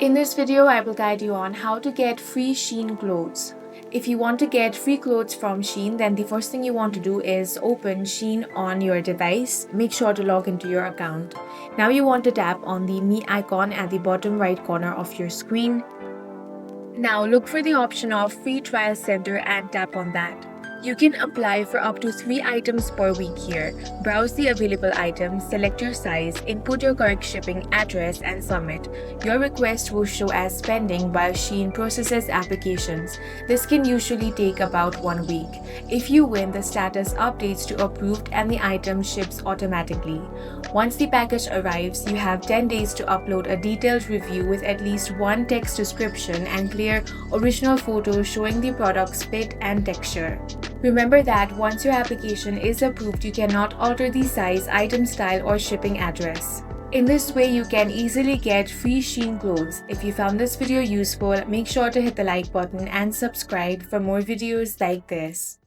In this video, I will guide you on how to get free Shein clothes. If you want to get free clothes from Shein, then the first thing you want to do is open Shein on your device. Make sure to log into your account. Now you want to tap on the Me icon at the bottom right corner of your screen. Now look for the option of Free Trial Center and tap on that. You can apply for up to 3 items per week here. Browse the available items, select your size, input your correct shipping address and submit. Your request will show as pending while Shein processes applications. This can usually take about 1 week. If you win, the status updates to approved and the item ships automatically. Once the package arrives, you have 10 days to upload a detailed review with at least one text description and clear original photos showing the product's fit and texture. Remember that once your application is approved, you cannot alter the size, item style, or shipping address. In this way, you can easily get free Shein clothes. If you found this video useful, make sure to hit the like button and subscribe for more videos like this.